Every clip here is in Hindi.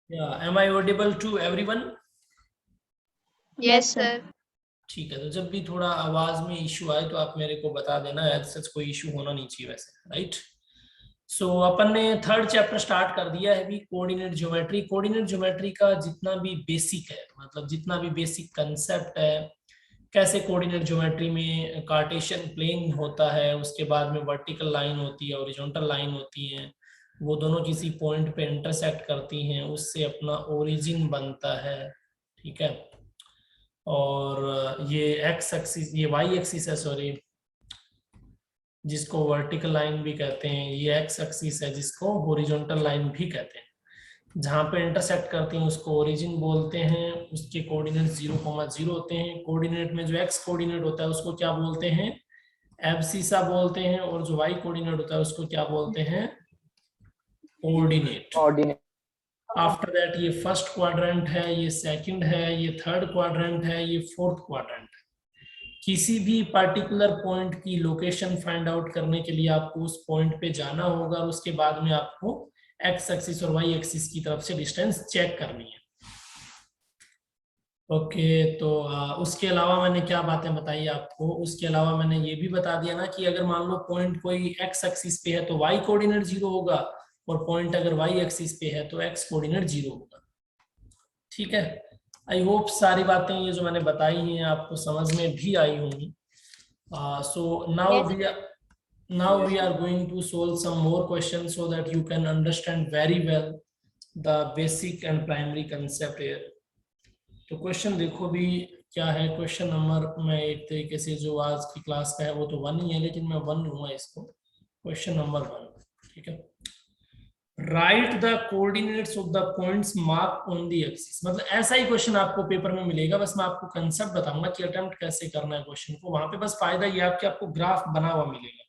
Yeah, am I audible to everyone? Yes sir. ठीक है, तो जब भी थोड़ा आवाज में इशू आए तो आप मेरे को बता देना, एज सच कोई इशू होना नहीं चाहिए वैसे, राइट। सो अपन ने थर्ड चैप्टर स्टार्ट कर दिया है अभी, कोऑर्डिनेट ज्योमेट्री। कोऑर्डिनेट ज्योमेट्री का जितना भी बेसिक है, मतलब जितना भी बेसिक कंसेप्ट है, कैसे कोऑर्डिनेट ज्योमेट्री में कार्टेशियन प्लेन होता है, उसके बाद में वर्टिकल लाइन होती है, हॉरिजॉन्टल लाइन होती है, वो दोनों किसी पॉइंट पे इंटरसेक्ट करती हैं, उससे अपना ओरिजिन बनता है, ठीक है। और ये एक्स एक्सिस, ये वाई एक्सिस है, सॉरी, जिसको वर्टिकल लाइन भी कहते हैं, ये एक्स एक्सिस है जिसको हॉरिजॉन्टल लाइन भी कहते हैं। जहां पे इंटरसेक्ट करती हैं उसको ओरिजिन बोलते हैं, उसके कोऑर्डिनेट 0,0 होते हैं। कोऑर्डिनेट में जो एक्स कोऑर्डिनेट होता है उसको क्या बोलते हैं, एब्सिसा बोलते हैं, और जो वाई कोऑर्डिनेट होता है उसको क्या बोलते हैं, ऑर्डिनेट। कोऑर्डिनेट। आफ्टर दैट ये फर्स्ट क्वाड्रेंट है, ये सेकंड है, ये थर्ड क्वाड्रेंट है, ये फोर्थ क्वाड्रेंट है। किसी भी पर्टिकुलर पॉइंट की लोकेशन फाइंड आउट करने के लिए आपको उस पॉइंट पे जाना होगा, और उसके बाद में आपको एक्स एक्सिस और वाई एक्सिस की तरफ से डिस्टेंस चेक करनी है। ओके, तो उसके अलावा मैंने क्या बातें बताई आपको, उसके अलावा मैंने ये भी बता दिया ना कि अगर मान लो पॉइंट कोई एक्स एक्सिस पे है तो वाई कोऑर्डिनेट 0 होगा, और पॉइंट अगर वाई एक्सिस पे है तो एक्स कोऑर्डिनेट 0 होगा, ठीक है। आई होप सारी बातें ये जो मैंने बताई हैं आपको समझ में भी आई होंगी। सो now we are going to solve some more questions so that you can understand very well the basic and primary concept here. तो क्वेश्चन देखो भी क्या है। क्वेश्चन नंबर, मैं एक तरीके से जो आज की क्लास का है वो तो 1 ही है, लेकिन मैं 1 लूंगा इसको। क्वेश्चन नंबर 1, ठीक है। Right the coordinates of the points mark on the axis. मतलब ऐसा ही क्वेश्चन आपको पेपर में मिलेगा, बस मैं आपको कंसेप्ट बताऊंगा कि अटेम्प्ट कैसे करना है क्वेश्चन को। वहां पे बस फायदा ये आपको ग्राफ बना हुआ मिलेगा।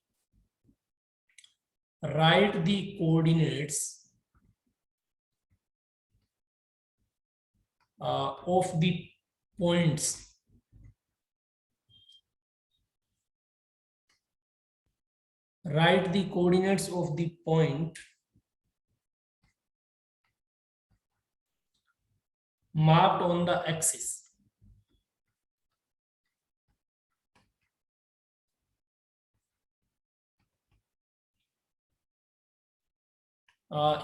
Right the coordinates of the points write the coordinates of the point marked on the axis.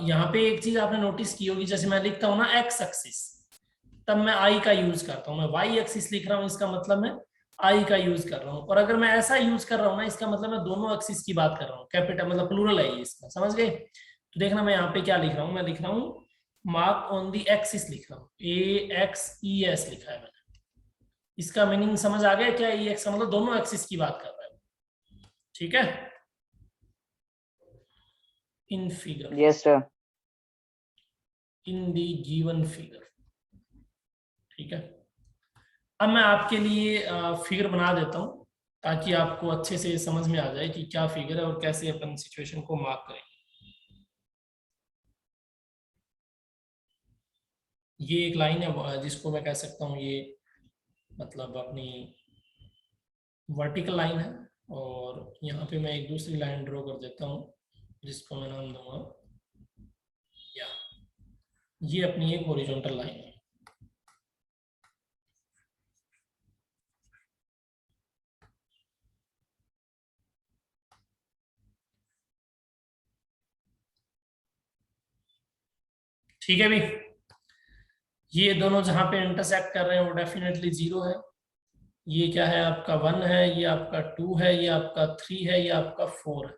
यहाँ पे एक चीज आपने नोटिस की होगी, जैसे मैं लिखता हूं ना एक्स एक्सिस, तब मैं आई का यूज करता हूं। मैं वाई एक्सिस लिख रहा हूं, इसका मतलब मैं आई का यूज कर रहा हूं। और अगर मैं ऐसा यूज कर रहा हूं ना, इसका मतलब मैं दोनों एक्सिस की बात कर रहा हूं। कैपिटल मतलब प्लूरल है ये इसका, समझ गए। तो देखना मैं यहाँ पे क्या लिख रहा हूँ, मैं लिख रहा हूँ मार्क ऑन दी एक्सिस लिख रहा हूँ, AXES लिखा है मैंने। इसका मीनिंग समझ आ गया क्या, EX का मतलब दोनों एक्सिस की बात कर रहा है, ठीक है। In figure, yes sir. In the given figure, ठीक है। अब मैं आपके लिए फिगर बना देता हूं ताकि आपको अच्छे से समझ में आ जाए कि क्या फिगर है और कैसे अपन सिचुएशन को मार्क करेंगे। ये एक लाइन है जिसको मैं कह सकता हूँ ये मतलब अपनी वर्टिकल लाइन है, और यहाँ पे मैं एक दूसरी लाइन ड्रॉ कर देता हूँ जिसको मैं नाम दूंगा या, ये अपनी एक हॉरिजॉन्टल लाइन है। ठीक है भी, ये दोनों जहां पे इंटरसेक्ट कर रहे हैं वो डेफिनेटली 0 है। ये क्या है, आपका 1 है, ये आपका 2 है, ये आपका 3 है, ये आपका 4 है।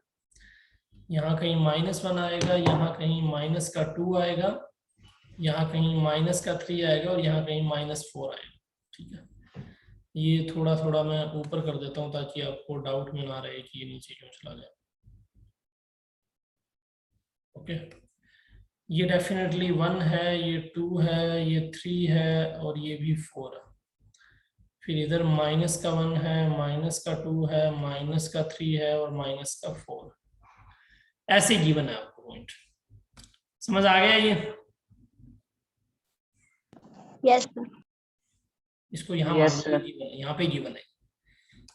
यहाँ कहीं -1 आएगा, यहाँ कहीं -2 आएगा, यहाँ कहीं -3 आएगा, और यहाँ कहीं -4 आएगा, ठीक है। ये थोड़ा थोड़ा मैं ऊपर कर देता हूँ ताकि आपको डाउट में ना रहे कि ये नीचे क्यों चला गया। ओके, ये डेफिनेटली 1 है, ये 2 है, ये 3 है, और ये भी 4 है। फिर इधर -1 है, -2 है, -3 है, और -4। ऐसे गिवन है आपको पॉइंट। समझ आ गया ये? Yes sir. इसको यहाँ Yes, मान sir. लो यहाँ पे गिवन है।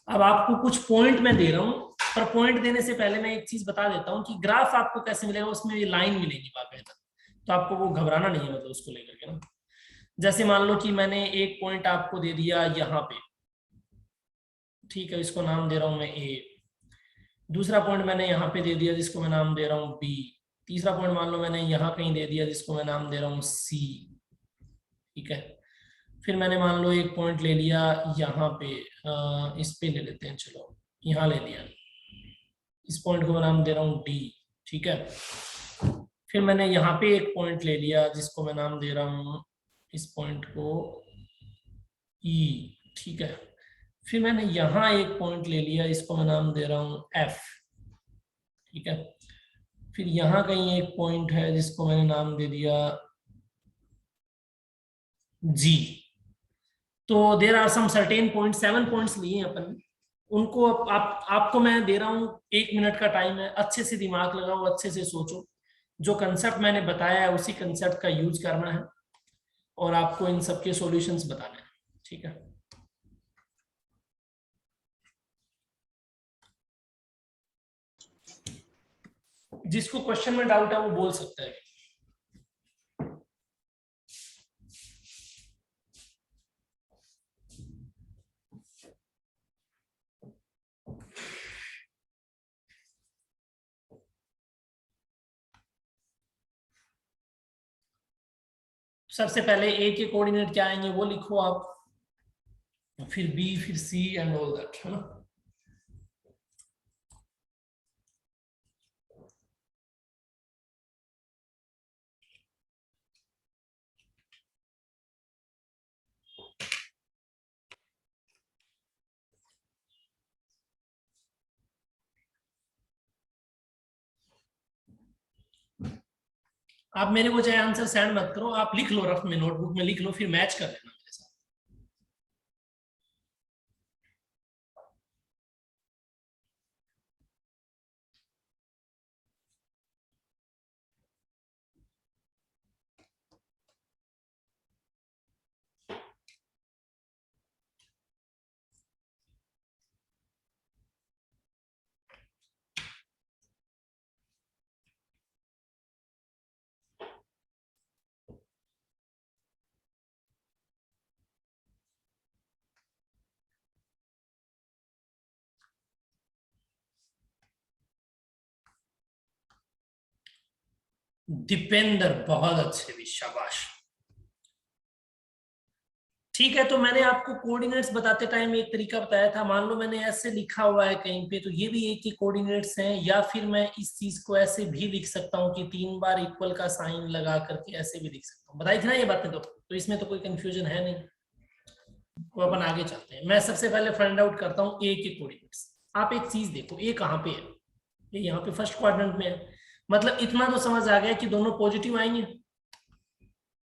अब आपको कुछ पॉइंट मैं दे रहा हूँ, पर पॉइंट देने से पहले मैं एक चीज बता देता हूँ कि ग्राफ आपको कैसे मिलेगा। उसमें ये लाइन मिलेगी बाकायदा, तो आपको वो घबराना नहीं है मतलब उसको लेकर के ना। जैसे मान लो कि मैंने एक पॉइंट आपको दे दिया यहाँ पे, ठीक है, इसको नाम दे रहा हूं मैं ए। दूसरा पॉइंट मैंने यहाँ पे दे दिया जिसको मैं नाम दे रहा हूँ बी। तीसरा पॉइंट मान लो मैंने यहाँ कहीं दे दिया जिसको मैं नाम दे रहा हूँ सी, ठीक है। फिर मैंने मान लो एक पॉइंट ले लिया यहाँ पे, इस पे ले लेते हैं, चलो यहाँ ले लिया, इस पॉइंट को मैं नाम दे रहा हूँ डी, ठीक है। फिर मैंने यहाँ पे एक पॉइंट ले लिया जिसको मैं नाम दे रहा हूँ, इस पॉइंट को ई, ठीक है। फिर मैंने यहाँ एक पॉइंट ले लिया, इसको मैं नाम दे रहा हूँ एफ, ठीक है। फिर यहाँ कहीं एक पॉइंट है जिसको मैंने नाम दे दिया जी। तो there are some certain point, 7 points लिए अपन, उनको आपको मैं दे रहा हूँ 1 मिनट का टाइम है, अच्छे से दिमाग लगाओ, अच्छे से सोचो, जो कंसेप्ट मैंने बताया है उसी कंसेप्ट का यूज करना है और आपको इन सबके सॉल्यूशंस बताने हैं, ठीक है। जिसको क्वेश्चन में डाउट है वो बोल सकता है। सबसे पहले ए के कोऑर्डिनेट क्या आएंगे वो लिखो आप, फिर बी, फिर सी एंड ऑल दैट, है ना। आप मेरे को चाहे आंसर सेंड मत करो, आप लिख लो रफ में, नोटबुक में लिख लो, फिर मैच कर लेना मेरे साथ। दीपेंद्र बहुत अच्छे भी, शाबाश। ठीक है, तो मैंने आपको कोऑर्डिनेट्स बताते टाइम एक तरीका बताया था, मान लो मैंने ऐसे लिखा हुआ है कहीं पे, तो ये भी एक ही कोऑर्डिनेट्स हैं, या फिर मैं इस चीज को ऐसे भी लिख सकता हूँ कि 3 बार इक्वल का साइन लगा करके ऐसे भी लिख सकता हूँ, बताई थी ना ये बातें, तो इसमें तो कोई कंफ्यूजन है नहीं। तो अपन आगे चलते हैं, मैं सबसे पहले फाइंड आउट करता हूँ ए के कोऑर्डिनेट्स। आप एक चीज देखो, ए कहाँ पे है, ये यहाँ पे फर्स्ट क्वाड्रेंट में है, मतलब इतना तो समझ आ गया कि दोनों पॉजिटिव आएंगे,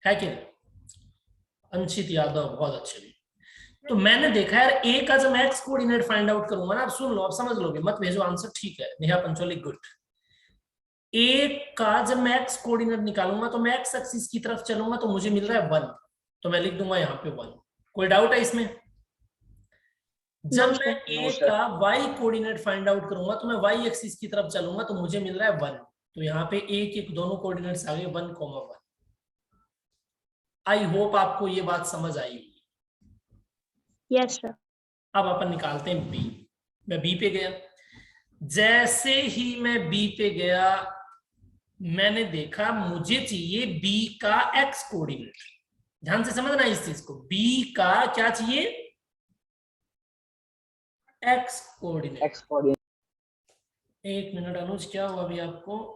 है कि नहीं। अंशित यादव बहुत अच्छे भी। तो मैंने देखा यार ए का जब मैं एक्स कोऑर्डिनेट फाइंड आउट करूंगा ना, आप सुन लो, आप समझ लोगे, मत भेजो आंसर, ठीक है नेहा पंचोली, गुड। ए का जब मैं एक्स कोऑर्डिनेट निकालूंगा तो मैं एक्स एक्सिस की तरफ चलूंगा तो मुझे मिल रहा है 1, तो मैं लिख दूंगा यहाँ पे 1। कोई डाउट है इसमें। जब मैं ए का वाई कोऑर्डिनेट फाइंड आउट करूंगा तो मैं वाई एक्सिस की तरफ चलूंगा तो मुझे मिल रहा है 1, तो यहाँ पे ए के दोनों कोऑर्डिनेट्स आ गए 1,1। आई होप आपको ये बात समझ आई होगी। Yes sir. अब अपन निकालते हैं बी। मैं बी पे गया, जैसे ही मैं बी पे गया मैंने देखा मुझे चाहिए बी का एक्स कोऑर्डिनेट। ध्यान से समझना इस चीज को, बी का क्या चाहिए, एक्स कोऑर्डिनेट। एक मिनट अनुज, क्या हुआ अभी आपको,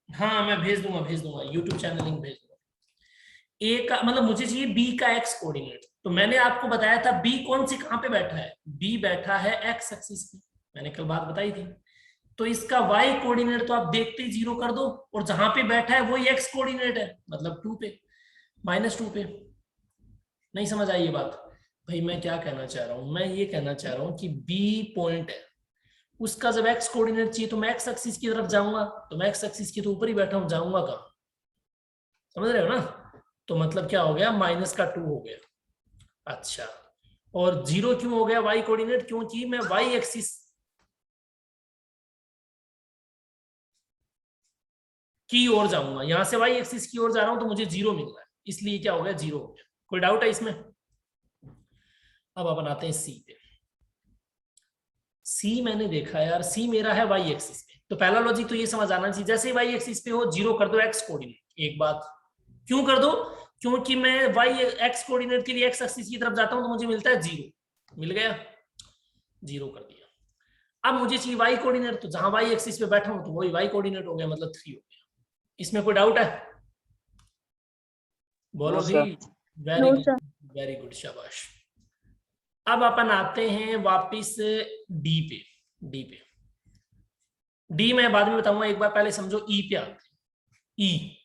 हाँ मैं भेज दूंगा यूट्यूब चैनल लिंक भेज दूंगा। ए का मतलब मुझे चाहिए बी का एक्स कोऑर्डिनेट, तो मैंने आपको बताया था बी कौन सी कहां पे बैठा है, बी बैठा है एक्स एक्सिस पे, मैंने कल बात बताई थी। तो इसका वाई कोऑर्डिनेट तो आप देखते ही 0 कर दो, और जहां पे बैठा है वही एक्स कोऑर्डिनेट है, मतलब 2 पे, -2 पे। नहीं समझ आई ये बात भाई, मैं क्या कहना चाह रहा हूं, मैं ये कहना चाह रहा हूं कि बी पॉइंट है, उसका जब एक्स कोऑर्डिनेट चाहिए तो मैं एक्स एक्सिस की तरफ जाऊंगा, तो मैं एक्स एक्सिस के तो ऊपर ही बैठा हूं, जाऊंगा कहां, समझ रहे हो ना। तो मतलब क्या हो गया, -2 हो गया। अच्छा, और 0 क्यों हो गया वाई कोऑर्डिनेट, क्योंकि मैं वाई एक्सिस, की ओर जाऊंगा, यहाँ से वाई एक्सिस की ओर जा रहा हूं तो मुझे 0 मिल रहा है, इसलिए क्या हो गया 0 हो गया। कोई डाउट है इसमें? अब अपन आते हैं सी पे। सी मैंने देखा यार, सी मेरा है वाई एक्सिस पे, तो पहला लॉजिक तो ये समझ आना चाहिए, जैसे ही वाई एक्सिस पे हो 0 कर दो एक्स कोऑर्डिनेट। एक बात क्यों कर दो? क्योंकि मैं वाई एक्स कोऑर्डिनेट के लिए एक्स एक्सिस की तरफ जाता हूं तो मुझे मिलता है 0, मिल गया, 0 कर दिया। अब मुझे चाहिए वाई कोऑर्डिनेट, तो जहां वाई एक्सिस पे बैठा हूं तो वही वाई कोऑर्डिनेट हो गया, मतलब 3 हो गया। इसमें कोई डाउट है? बोलो No, भी। sir. Very No, good, sir. Very good, शाबाश। अब अपन आते हैं वापिस डी पे। डी पे, डी मैं बाद में बताऊंगा, एक बार पहले समझो ई पे आते हैं। ई,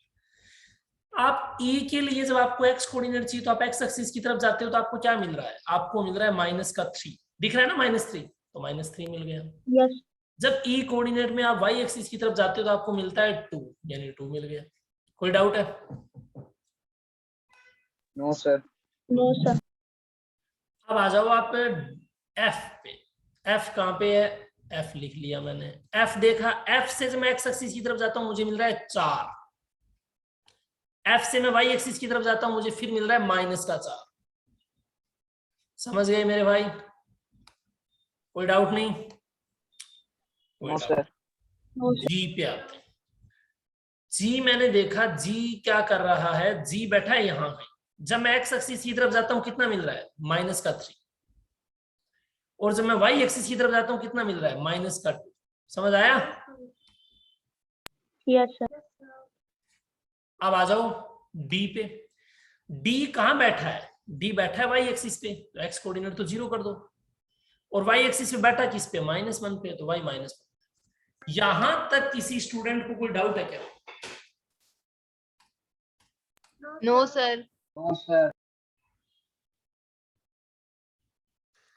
आप ई के लिए जब आपको एक्स कोऑर्डिनेट चाहिए तो आप एक्स एक्सिस की तरफ जाते हो तो आपको क्या मिल रहा है? आपको मिल रहा है -3, दिख रहा है ना -3, तो -3 मिल गया। Yes. जब ई कोऑर्डिनेट में आप वाई एक्सिस की तरफ जाते हो तो आपको मिलता है 2, यानी 2 मिल गया। कोई डाउट है? No, sir. No, sir. अब आ जाओ आप एफ पे। एफ कहाँ पे है? एफ लिख लिया मैंने। एफ देखा, एफ से जब मैं एक्स एक्सिस की तरफ जाता हूं मुझे मिल रहा है 4। एफ से मैं वाई एक्सिस की तरफ जाता हूं मुझे फिर मिल रहा है -4। समझ गए मेरे भाई? कोई डाउट नहीं? No, sir. No, sir. जी पे आते हैं। जी मैंने देखा, जी क्या कर रहा है? जी बैठा है यहां पे। जब मैं एक्स एक्सिस की तरफ जाता हूं कितना मिल रहा है? -3। और जब मैं वाई एक्सिस की तरफ जाता हूं कितना मिल रहा है? -2। समझ आया? Yes, sir. अब आ जाओ डी पे। डी कहां बैठा है? डी बैठा है वाई एक्सिस पे, तो एक्स कोऑर्डिनेट तो 0 कर दो। और वाई एक्सिस पे बैठा किस पे? -1 पे, तो वाई -1। यहां तक किसी स्टूडेंट को कोई डाउट है क्या? No, sir. No, sir.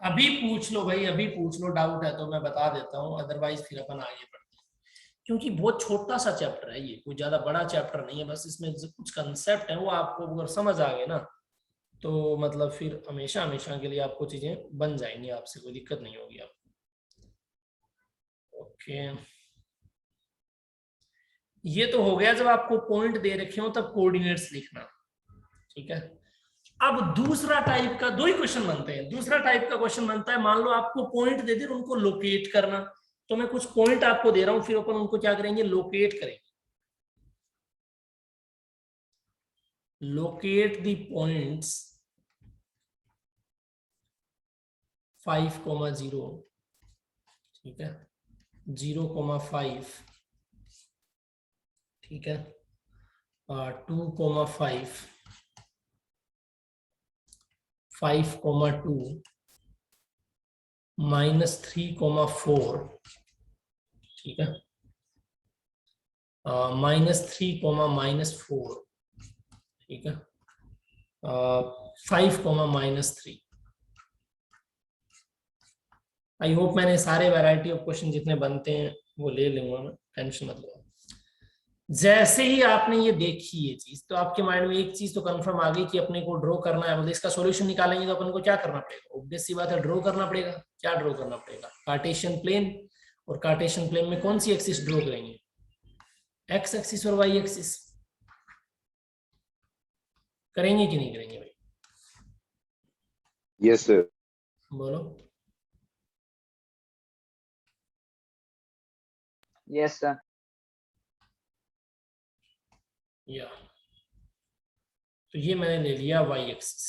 अभी पूछ लो भाई, अभी पूछ लो, डाउट है तो मैं बता देता हूं, अदरवाइज फिर अपन आगे बढ़ते हैं। क्योंकि बहुत छोटा सा चैप्टर है ये, कोई ज्यादा बड़ा चैप्टर नहीं है, बस इसमें कुछ कंसेप्ट है वो आपको अगर समझ आ गए ना तो मतलब फिर हमेशा हमेशा के लिए आपको चीजें बन जाएंगी, आपसे कोई दिक्कत नहीं होगी आपको। ओके, ये तो हो गया जब आपको पॉइंट दे रखे हो तब कोऑर्डिनेट्स लिखना, ठीक है। अब दूसरा टाइप का 2 ही क्वेश्चन बनते हैं। दूसरा टाइप का क्वेश्चन बनता है, मान लो आपको पॉइंट दे दे उनको लोकेट करना, तो मैं कुछ पॉइंट आपको दे रहा हूं, फिर अपन उनको क्या करेंगे? लोकेट करेंगे। लोकेट द पॉइंट्स 5,0, ठीक है, 0,5, ठीक है, 2,5, 5,2, -3,4, ठीक है, -3, -4, ठीक है, 5, -3। आई होप मैंने सारे वैरायटी ऑफ क्वेश्चन जितने बनते हैं वो ले लूंगा मैं, टेंशन मत लो। जैसे ही आपने ये देखी ये चीज तो आपके माइंड में एक चीज तो कंफर्म आ गई कि अपने को ड्रॉ करना है, मतलब इसका सॉल्यूशन निकालेंगे तो अपन को क्या करना पड़ेगा? ऑब्वियस सी बात है, ड्रॉ करना पड़ेगा। क्या ड्रॉ करना पड़ेगा? Cartesian plane. और कार्टेशियन प्लेन में कौन सी एक्सिस ड्रॉ करेंगे? एक्स एक्सिस और वाई एक्सिस। करेंगे कि नहीं करेंगे भाई? Yes, sir. बोलो। Yes, sir. या तो ये मैंने ले लिया वाई एक्सिस,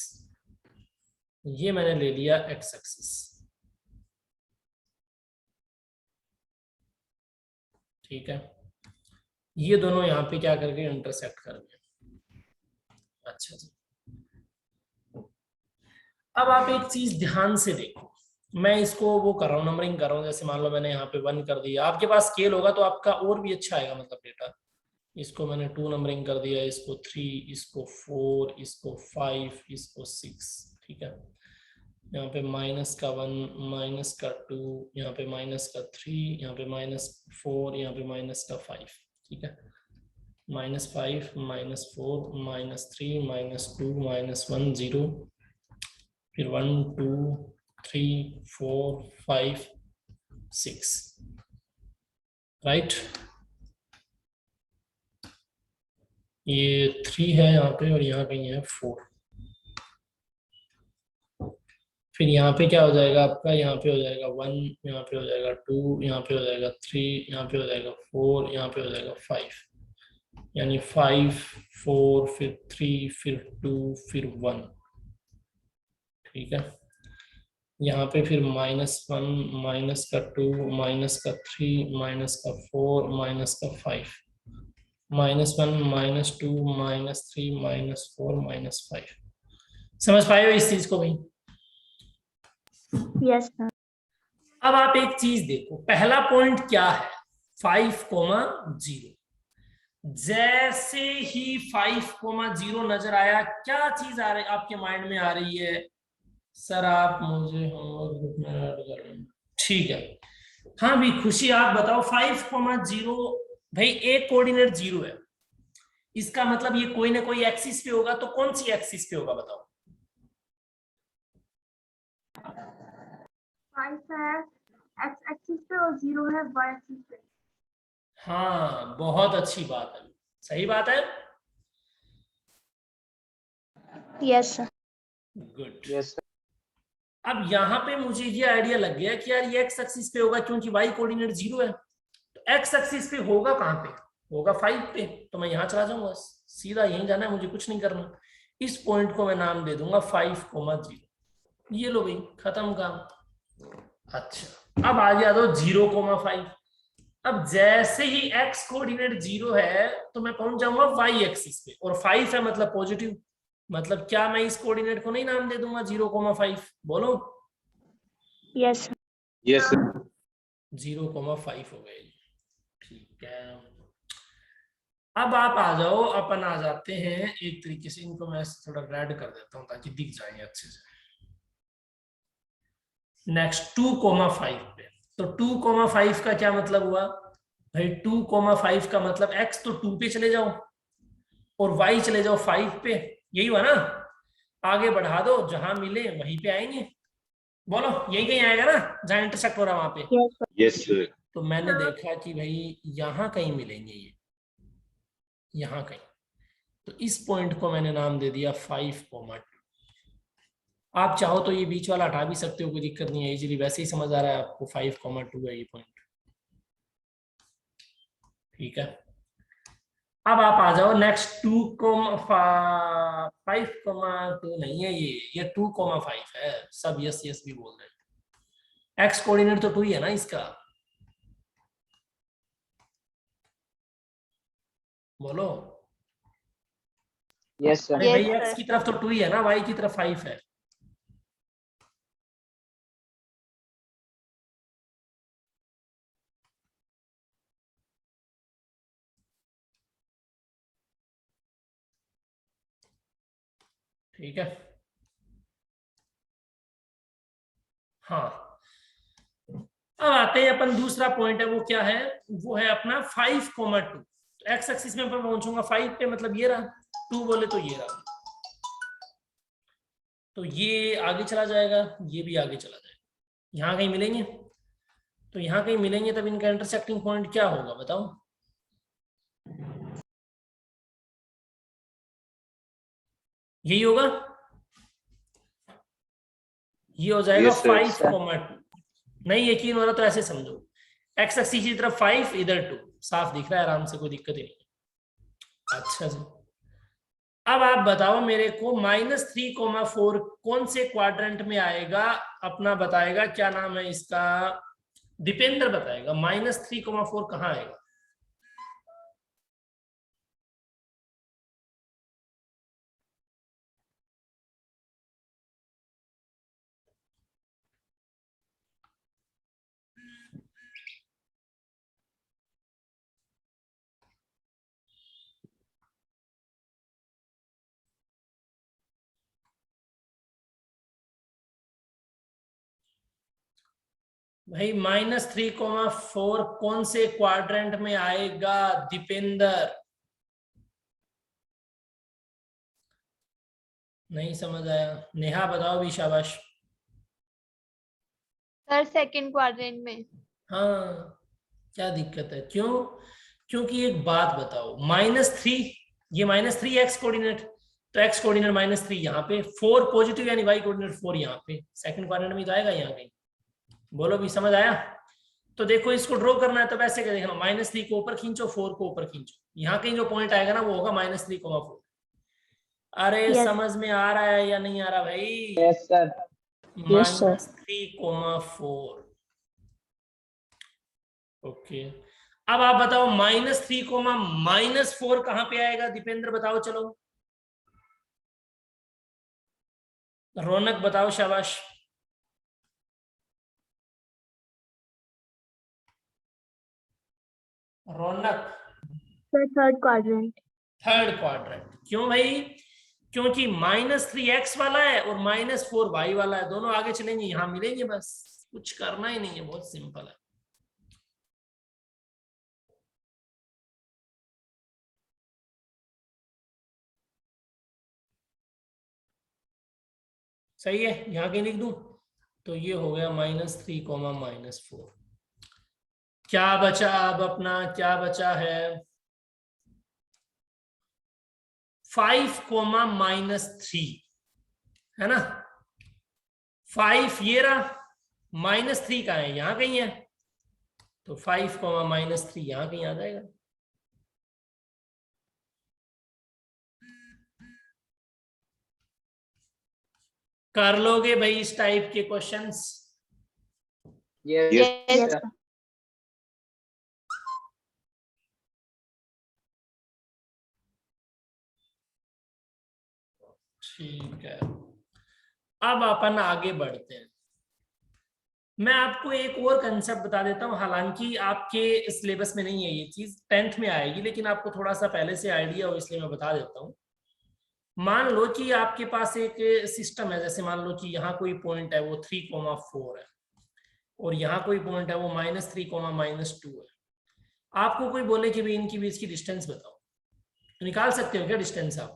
ये मैंने ले लिया एक्स एक्सिस, ठीक है। ये दोनों यहाँ पे क्या करके इंटरसेक्ट कर गए। अच्छा जी, अब आप एक चीज ध्यान से देखो, मैं इसको वो कर रहा हूँ, नंबरिंग कर रहा हूँ। जैसे मान लो मैंने यहाँ पे 1 कर दिया, आपके पास स्केल होगा तो आपका और भी अच्छा आएगा, मतलब डेटा। इसको मैंने 2 नंबरिंग कर दिया, इसको 3, इसको 4, इसको 5, इसको 6, ठीक है। यहाँ पे -1, -2, यहाँ पे -3, यहाँ पे -4, यहाँ पे -5, ठीक है। -5, -4, -3, -2, -1, 0, फिर 1, 2, 3, 4, 5, 6, राइट। ये 3 है यहाँ पे और यहाँ कहीं है 4। फिर यहाँ पे क्या हो जाएगा आपका, यहाँ पे हो जाएगा 1, यहाँ पे हो जाएगा 2, यहाँ पे हो जाएगा 3, यहाँ पे हो जाएगा 4, यहाँ पे हो जाएगा 5, यानी 5 4 फिर 3 फिर 2 फिर 1। ठीक है, यहाँ पे फिर -1 माइनस का 2 माइनस का 3 माइनस का 4 माइनस का 5, -1 -2 -3 -4 -5। समझ पाए हो इस चीज को भाई? Yes sir. अब आप एक चीज देखो, पहला पॉइंट क्या है, 5,0। जैसे ही 5,0 नजर आया, क्या चीज आ रही आपके माइंड में आ रही है? सर आप मुझे होमवर्क ग्रुप में ऐड कर रहे हैं। ठीक है, हाँ भी खुशी आप बताओ, 5,0 भाई एक कोऑर्डिनेट 0 है, इसका मतलब ये कोई ना कोई एक्सिस पे होगा, तो कौन सी एक्सिस पे होगा बताओ? 5 है एक्स एक्सिस पे और 0 है वाई एक्सिस पे। हाँ बहुत अच्छी बात है, सही बात है। Yes sir. Good. Yes sir. अब यहाँ पे मुझे ये आइडिया लग गया कि यार ये एक्स एक्सिस पे होगा, क्योंकि वाई कोऑर्डिनेट 0 है, तो एक्स एक्सिस पे होगा कहाँ पे? होगा 5 पे, तो मैं यहाँ चला जाऊंगा, सीधा यहीं जाना है मुझे, कुछ नहीं करना। इस पॉइंट को मैं नाम दे दूंगा 5,0। ये लो भाई, खत्म काम। अच्छा, अब आ गया दो 0,5। अब जैसे ही x कोऑर्डिनेट 0 है तो मैं पहुंच जाऊंगा y एक्सिस पे, और 5 है मतलब पॉजिटिव, मतलब क्या मैं इस कोऑर्डिनेट को नहीं नाम दे दूंगा 0,5? बोलो। Yes sir. Yes sir. 0,5 हो गए। ठीक है, अब आप आ जाओ, अपन आ जाते हैं एक तरीके से, इनको मैं थोड़ा रेड कर देता हूं ताकि दिख जाए अच्छे से। नेक्स्ट 2,5 पे, तो 2,5 का क्या मतलब हुआ भाई? 2,5 का मतलब x तो 2 पे चले जाओ और y चले जाओ 5 पे, यही हुआ ना? आगे बढ़ा दो, जहां मिले वहीं पे आएंगे। बोलो यही कहीं आएगा ना जहां इंटरसेक्ट हो रहा वहां पे? Yes sir. Yes sir. तो मैंने देखा कि भाई यहाँ कहीं मिलेंगे ये, यहाँ कहीं, तो इस पॉइंट को मैंने नाम दे दिया 5,2। आप चाहो तो ये बीच वाला हटा भी सकते हो, कोई दिक्कत नहीं है, इजीली वैसे ही समझ आ रहा है आपको, 5,2 है ये पॉइंट। ठीक है, अब आप आ जाओ नेक्स्ट 2,5,2 नहीं है ये 2,5 है, सब यस यस भी बोल रहे हैं। एक्स कोऑर्डिनेट तो 2 ही है ना इसका, बोलो। Yes sir. अरे भाई Yes, एक्स sir. की तरफ तो 2 ही है ना, वाई की तरफ 5 है। ठीक है, हाँ। अब आते हैं अपन, दूसरा पॉइंट है वो क्या है? वो है अपना 5,2। एक्स एक्सिस में मैं पहुंचूंगा 5 पे, मतलब ये रहा, 2 बोले तो ये रहा, तो ये आगे चला जाएगा, ये भी आगे चला जाएगा, यहाँ कहीं मिलेंगे। तो यहाँ कहीं मिलेंगे, तब इनका इंटरसेक्टिंग पॉइंट क्या होगा बताओ? यही होगा, ये हो जाएगा Yes, sir. 5,2। नहीं यकीन हो रहा तो ऐसे समझो, एक्स एक्सिस की तरफ 5, इधर 2, साफ दिख रहा है आराम से, कोई दिक्कत ही नहीं। अच्छा जी, अब आप बताओ मेरे को, -3,4 कौन से क्वाड्रेंट में आएगा? अपना बताएगा, क्या नाम है इसका? दीपेंद्र बताएगा -3,4 कहाँ आएगा। भाई -3,4 कौन से क्वाड्रेंट में आएगा दीपेंद्र? नहीं समझ आया, नेहा बताओ भी, शाबाश। Sir, second quadrant में. हाँ, क्या दिक्कत है, क्यों? क्योंकि एक बात बताओ, -3 ये -3 x कोऑर्डिनेट, तो x कोऑर्डिनेट -3 यहाँ पे, 4 पॉजिटिव यानी y कोऑर्डिनेट 4 यहाँ पे, सेकंड क्वाड्रेंट में जाएगा यहाँ कहीं। बोलो भी, समझ आया? तो देखो इसको ड्रॉ करना है तो वैसे क्या देखना, -3 को ऊपर खींचो, 4 को ऊपर खींचो, यहाँ कहीं जो पॉइंट आएगा ना वो होगा -3,4। अरे Yes. समझ में आ रहा है या नहीं आ रहा भाई? Yes sir. Yes, sir. -3,4। Okay, अब आप बताओ -3,-4 कहां पे आएगा? दीपेंद्र बताओ, चलो। रौनक बताओ, शाबाश। रौनक, थर्ड क्वाड्रेंट। Third quadrant. क्यों भाई? क्योंकि -3x वाला है और -4y वाला है, दोनों आगे चलेंगे, यहां मिलेंगे, बस कुछ करना ही नहीं है, बहुत सिंपल है। सही है, यहां कहीं लिख दूं तो ये हो गया -3, -4। क्या बचा अब अपना, क्या बचा है? 5, -3 है ना। 5 ये रहा, -3 का है, यहां कहीं है, तो 5, -3 यहां कहीं आ जाएगा। कर लोगे भाई इस टाइप के क्वेश्चंस? Yes Yes. सर। ठीक है, अब अपन आगे बढ़ते हैं। मैं आपको एक और कंसेप्ट बता देता हूं, हालांकि आपके सिलेबस में नहीं है ये चीज, 10th में आएगी, लेकिन आपको थोड़ा सा पहले से आइडिया हो इसलिए मैं बता देता हूं। मान लो कि आपके पास एक सिस्टम है, जैसे मान लो कि यहाँ कोई पॉइंट है वो 3,4 है, और यहाँ कोई पॉइंट है वो -3, -2 है। आपको कोई बोले कि भाई इनकी बीच की डिस्टेंस बताओ, तो निकाल सकते हो क्या डिस्टेंस आप?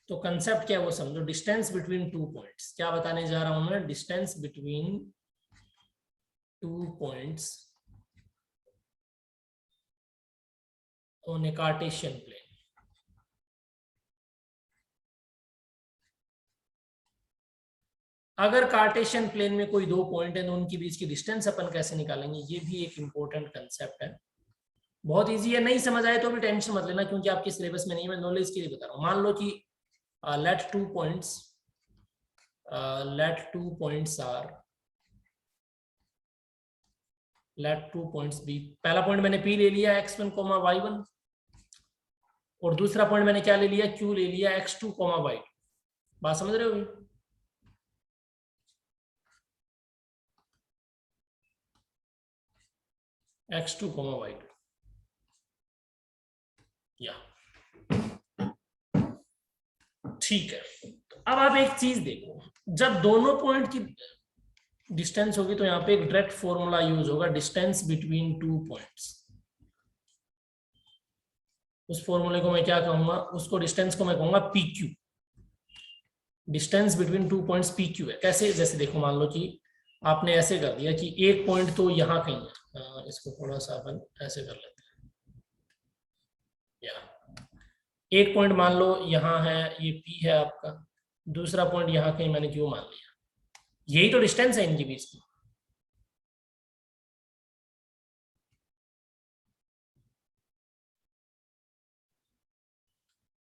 तो कंसेप्ट क्या है वो समझो, डिस्टेंस बिटवीन टू पॉइंट्स। क्या बताने जा रहा हूं मैं? Distance between two points on a Cartesian plane. अगर कार्टेशियन प्लेन में कोई दो पॉइंट है तो उनके बीच की डिस्टेंस अपन कैसे निकालेंगे, ये भी एक इंपॉर्टेंट कंसेप्ट है। बहुत इजी है, नहीं समझ आए तो भी टेंशन मत लेना, क्योंकि आपके सिलेबस में नहीं, मैं नॉलेज के लिए बता रहा हूँ। मान लो कि let two points be, पहला पॉइंट मैंने P ले लिया x1, y1, और दूसरा पॉइंट मैंने क्या ले लिया? Q ले लिया x2, y2। बात समझ रहे हो भाई? x2, y2, या ठीक है। तो अब आप एक चीज देखो, जब दोनों पॉइंट की डिस्टेंस होगी तो यहाँ पे एक डायरेक्ट फॉर्मूला यूज होगा, डिस्टेंस बिटवीन टू पॉइंट्स। उस फॉर्मूले को मैं क्या कहूंगा? उसको डिस्टेंस को मैं कहूंगा PQ। Distance between two points PQ है। कैसे? जैसे देखो, मान लो कि आपने ऐसे कर दिया कि एक पॉइंट तो यहाँ कहीं है, इसको थोड़ा सा अपन ऐसे कर लेते हैं, एक पॉइंट मान लो यहाँ है, ये P है आपका, दूसरा पॉइंट यहाँ कहीं मैंने Q मान लिया, यही तो डिस्टेंस है इनके बीच में।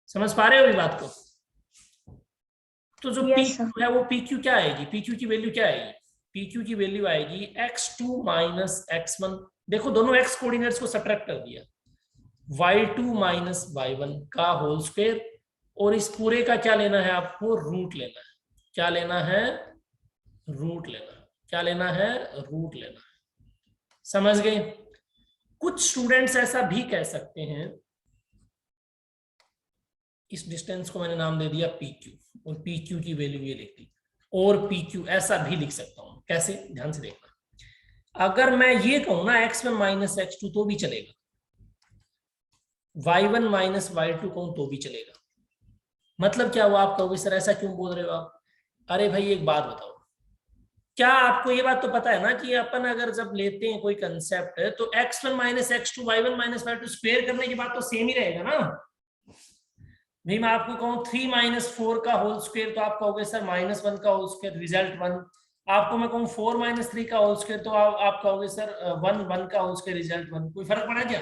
समझ पा रहे हो अभी बात को? तो जो Yes, PQ है वो PQ क्या आएगी? PQ की वैल्यू क्या आएगी? PQ की वैल्यू आएगी x2 - x1। देखो दोनों x कोऑर्डिनेट्स को सब्ट्रैक्ट कर दिया, y2 - y1 का होल स्क्वायर, और इस पूरे का क्या लेना है आपको? रूट लेना है। क्या लेना है? रूट लेना है। क्या लेना है? रूट लेना है। समझ गए? कुछ स्टूडेंट्स ऐसा भी कह सकते हैं, इस डिस्टेंस को मैंने नाम दे दिया PQ, और PQ की वैल्यू ये लिख दी, और PQ ऐसा भी लिख सकता हूं। कैसे? ध्यान से देखना। अगर मैं ये कहूं ना x1 - x2 तो भी चलेगा, y1 - y2 कहूं तो भी चलेगा। मतलब क्या हुआ? आप कहोगे सर ऐसा क्यों बोल रहे हो आप? अरे भाई एक बात बताओ, क्या आपको ये बात तो पता है ना कि अपन अगर जब लेते हैं कोई कंसेप्ट तो x1 minus x2 y1 minus y2 square करने के बाद तो सेम ही रहेगा ना। नहीं, मैं आपको कहूँ 3 माइनस 4 का होल स्क्वायर तो आप कहोगे सर -1 का होल स्क्वायर रिजल्ट 1। आपको मैं कहूँ 4 माइनस 3 का होल स्क्वायर तो आप कहोगे सर 1 का होल स्क्वायर रिजल्ट 1। कोई फर्क पड़ा क्या?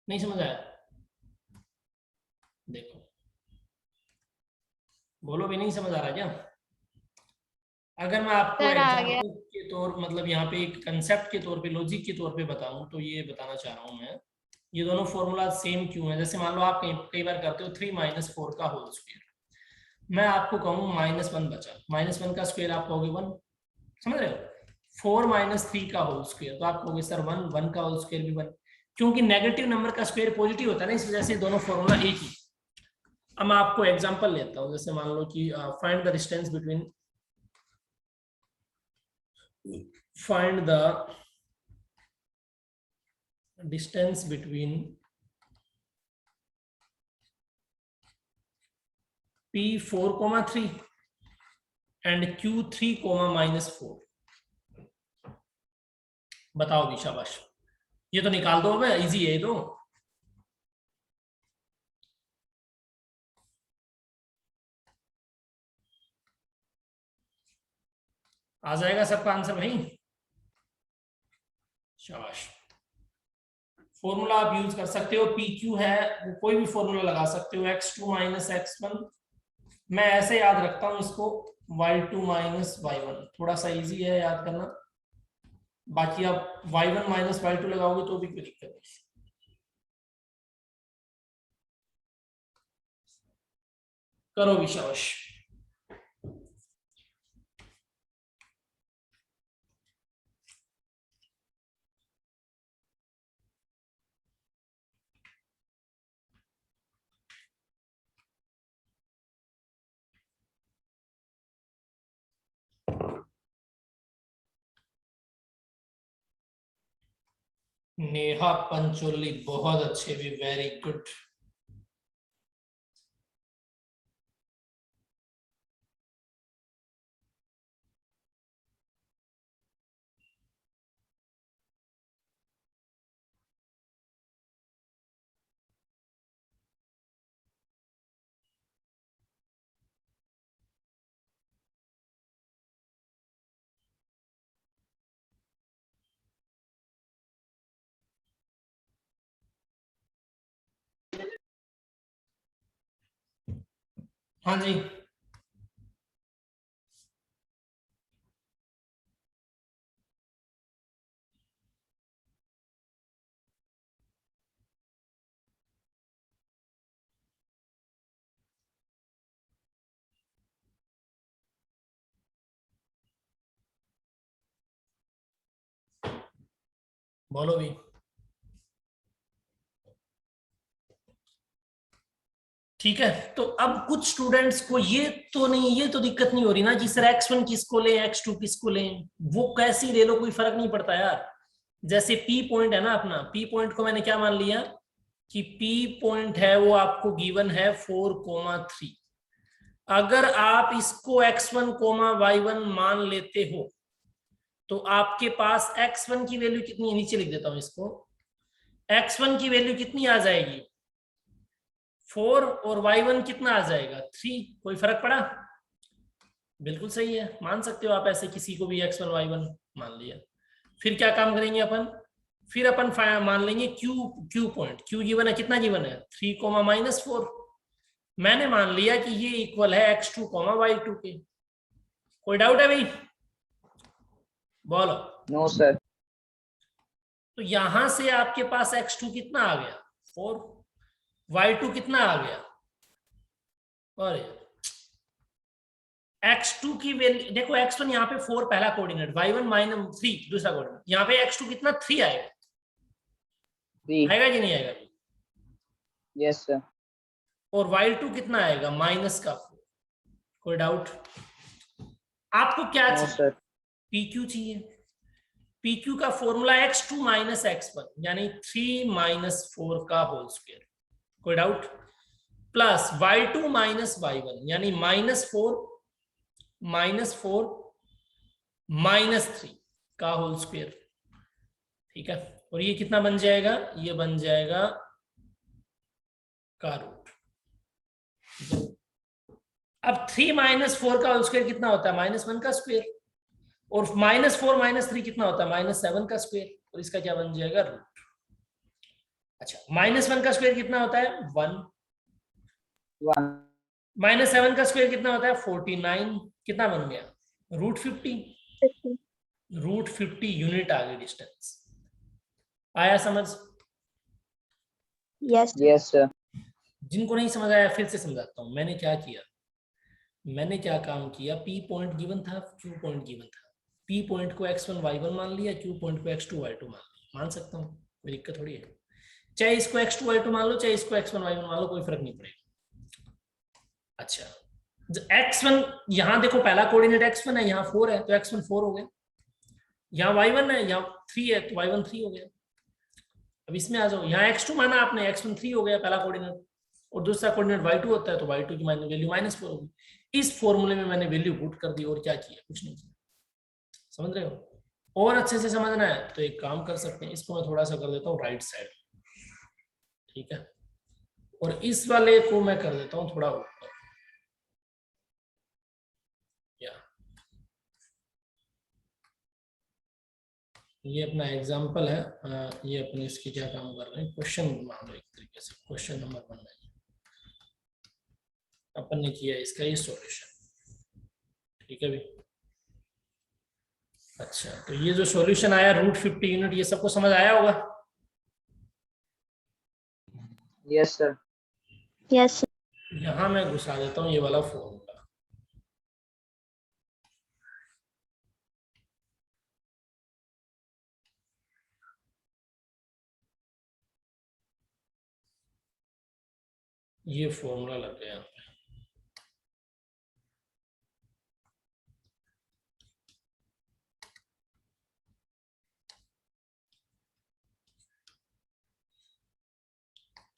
नहीं समझ आया? देखो, बोलो भी नहीं समझ आ रहा क्या? अगर मैं आपको सर आ गया। एग्जाम्पल के तौर मतलब यहाँ पे एक कंसेप्ट के तौर पे लॉजिक के तौर पे बताऊं तो ये बताना चाह रहा हूँ मैं, ये दोनों फॉर्मूला सेम क्यों है। जैसे मान लो आप कई बार करते हो 3 माइनस 4 का होल स्क्वायर, मैं आपको कहूँ -1 बचा, -1 का स्क्वायर आप कहोगे 1, समझ रहे हो। 4 माइनस 3 का होल स्क्वायर तो आप कहोगे सर 1 का होल स्क्वायर भी 1, क्योंकि नेगेटिव नंबर का स्क्वायर पॉजिटिव होता है ना, इस वजह से दोनों फॉर्मूला एक ही। अब मैं आपको एग्जांपल लेता हूँ, जैसे मान लो कि find the distance between P4, 3 and Q3, -4। बताओ भी, शाबाश। ये तो निकाल दो, इजी है ये तो। आ जाएगा सबका आंसर भाई, शाबाश। फॉर्मूला आप यूज कर सकते हो, पी क्यू है वो कोई भी फॉर्मूला लगा सकते हो, x2 माइनस x1। मैं ऐसे याद रखता हूं इसको, y2 माइनस y1, थोड़ा सा इजी है याद करना। बाकी आप y1 माइनस y2 लगाओगे तो भी कोई दिक्कत नहीं। करो भी, शाबाश। नेहा पंचोली, बहुत अच्छे भी, वेरी गुड। हाँ जी, बोलो भी। ठीक है, तो अब कुछ स्टूडेंट्स को ये तो नहीं, ये तो दिक्कत नहीं हो रही ना कि सर x1 किसको लें, x2 किसको लें, वो कैसी ले लो कोई फर्क नहीं पड़ता यार। जैसे P पॉइंट है ना अपना, P पॉइंट को मैंने क्या मान लिया कि P पॉइंट है वो आपको गिवन है 4,3। अगर आप इसको x1, y1 मान लेते हो तो आपके पास x1 की वैल्यू कितनी है, नीचे लिख देता हूं इसको। x1 की वैल्यू कितनी आ जाएगी 4 और y1 कितना आ जाएगा 3। कोई फर्क पड़ा? बिल्कुल सही है, मान सकते हो आप ऐसे किसी को भी x1 y1 मान लिया। फिर क्या काम करेंगे अपन, फिर अपन मान लेंगे क्यू पॉइंट। क्यू गिवन है, कितना गिवन है 3, -4। मैंने मान लिया कि ये इक्वल है x2, y2 के। कोई डाउट है भाई? बोलो। No sir. तो यहां से आपके पास x2 कितना आ गया 4, y2 कितना आ गया, और x2 की वैल्यू देखो, x1 यहाँ पे 4 पहला कोऑर्डिनेट, y1 -3 दूसरा कोऑर्डिनेट, यहाँ पे x2 कितना 3 आएगा, 3। आएगा कि नहीं आएगा? Yes sir. और y2 कितना आएगा -4। कोई डाउट? आपको क्या नो चाहिए? सर। PQ चाहिए। PQ का फॉर्मूला x2 माइनस x1 यानी 3 - 4 का होल स्क्वायर। कोई doubt? Plus y2 minus y1, यानी -4 -3 का होल स्क्वायर। ठीक है, और ये कितना बन जाएगा, ये बन जाएगा का रूट। अब 3 -4 का होल स्क्वायर कितना होता है, -1 का स्क्वायर, और -4 -3 कितना होता है, -7 का स्क्वायर, और इसका क्या बन जाएगा, रूट। अच्छा, -1 का स्क्वायर कितना होता है, 1। 1 -7 का स्क्वायर कितना होता है, 49। कितना बन गया, √50। 50। √50 यूनिट आ गई डिस्टेंस। आया समझ? यस yes sir जिनको नहीं समझ आया फिर से समझाता हूं। मैंने क्या किया, मैंने क्या काम किया, P पॉइंट गिवन था, Q पॉइंट गिवन था। P पॉइंट को x1 y1 मान लिया, Q पॉइंट को x2 y2 मान सकता हूँ, कोई दिक्कत थोड़ी है। चाहे इसको x2 y2 मान लो, चाहे इसको x1 y1 मान लो, कोई फर्क नहीं पड़ेगा। अच्छा, x1 यहाँ देखो, पहला कोऑर्डिनेट x1 है, यहाँ 4 है, तो x1 4 हो गया। यहाँ y1 है, यहाँ 3 है, तो y1 3 हो गया। अब इसमें आ जाओ, यहाँ x2 माना आपने, x1 3 हो गया पहला कोऑर्डिनेट, और दूसरा कोऑर्डिनेट y2 होता है, तो y2 की वैल्यू -4 होगी। इस फॉर्मूले में मैंने वैल्यू पुट कर दी, और क्या किया, कुछ नहीं किया। समझ रहे हो? और अच्छे से समझना है तो एक काम कर सकते हैं, इसको मैं थोड़ा सा कर देता हूँ राइट साइड। ठीक है, और इस वाले को मैं कर देता हूँ थोड़ा ऊपर। ये अपना एग्जाम्पल है, ये अपने इसके क्या काम कर रहे हैं, क्वेश्चन मान लो, एक तरीके से क्वेश्चन नंबर 1 है, अपन ने किया इसका ये सॉल्यूशन। ठीक है भी। अच्छा, तो ये जो सॉल्यूशन आया √50 यूनिट, ये सबको समझ आया होगा? yes sir यस यहां मैं घुसा देता हूँ ये वाला फॉर्मूला। ये फॉर्मूला लग गया।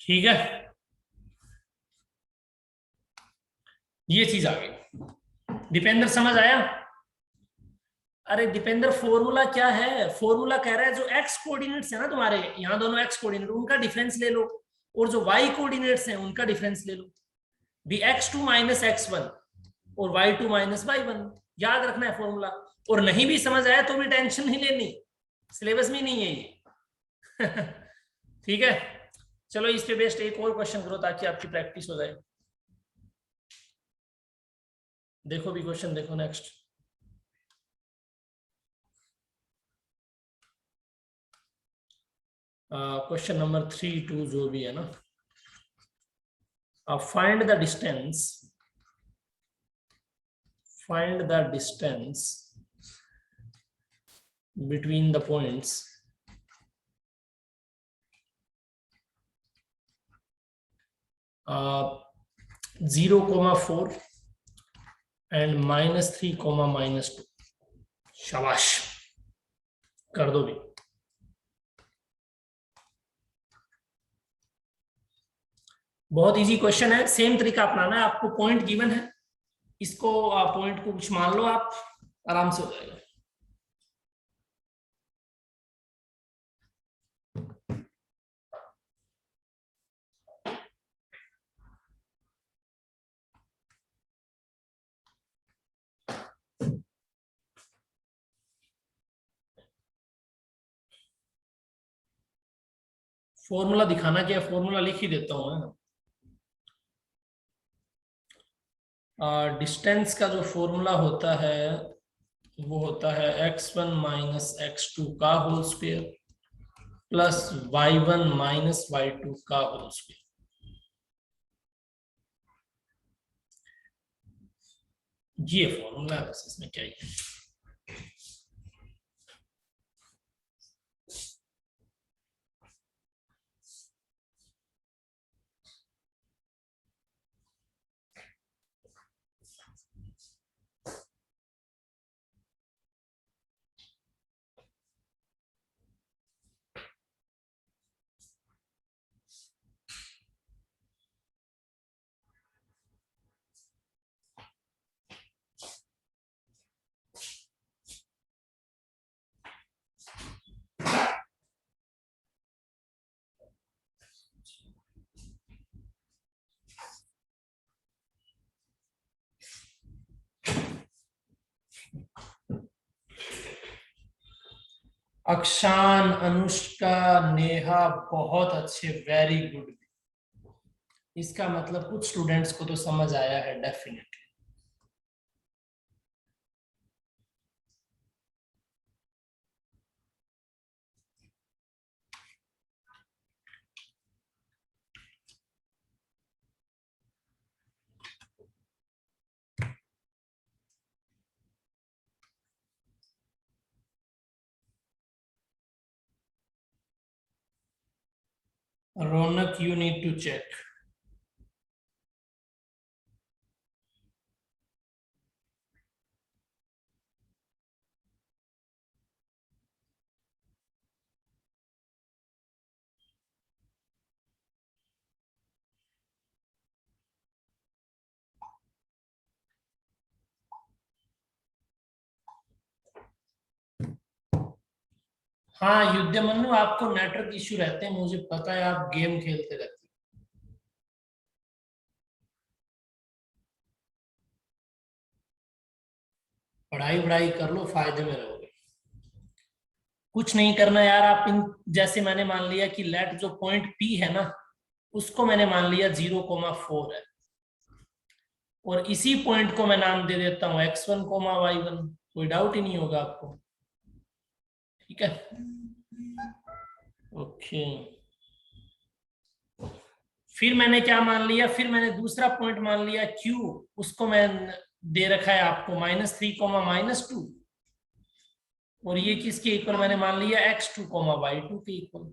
ठीक है, ये चीज आ गई। दीपेंद्र समझ आया? अरे दीपेंद्र, फॉर्मूला क्या है, फॉर्मूला कह रहा है जो x कोऑर्डिनेट्स है ना तुम्हारे, यहाँ दोनों x कोऑर्डिनेट, उनका डिफरेंस ले लो, और जो y कोऑर्डिनेट्स हैं उनका डिफरेंस ले लो। भी x2 माइनस x1 और y2 माइनस y1, याद रखना है फॉर्मूला। और नहीं भी समझ आया तो भी टेंशन नहीं लेनी, सिलेबस में नहीं है ये। ठीक है, चलो इस पे बेस्ड एक और क्वेश्चन करो ताकि आपकी प्रैक्टिस हो जाए। देखो भी क्वेश्चन, देखो नेक्स्ट। क्वेश्चन नंबर 3-2 जो भी है ना, find the distance between the points 0,4 and -3, -2। शाबाश, कर दो भी। बहुत इजी क्वेश्चन है, सेम तरीका अपनाना है आपको। पॉइंट गिवन है, इसको पॉइंट को कुछ मान लो आप, आराम से हो जाएगा। फॉर्मूला दिखाना क्या, फॉर्मूला लिख ही देता हूं मैं। डिस्टेंस का जो फॉर्मूला होता है वो होता है x1 माइनस x2 का whole square plus y1 minus y2 का होल स्क्वायर। ये फॉर्मूला है, बस इसमें क्या है। अक्षान, अनुष्का, नेहा बहुत अच्छे, वेरी गुड। इसका मतलब कुछ स्टूडेंट्स को तो समझ आया है definitely. Ronak, you need to check. हाँ युद्धमन्यु, आपको नेटवर्क इश्यू रहते हैं, मुझे पता है, आप गेम खेलते रहते हैं। पढ़ाई वढ़ाई कर लो, फायदे में रहोगे। कुछ नहीं करना यार, आप इन जैसे मैंने मान लिया कि लेट जो पॉइंट P है ना, उसको मैंने मान लिया 0,4 है, और इसी पॉइंट को मैं नाम दे देता हूं x1, y1। कोई डाउट ही नहीं होगा आपको, ठीक है? ओके, फिर मैंने क्या मान लिया, फिर मैंने दूसरा पॉइंट मान लिया Q, उसको मैं दे रखा है आपको -3, -2, और ये किसके इक्वल मैंने मान लिया x2, y2 के इक्वल।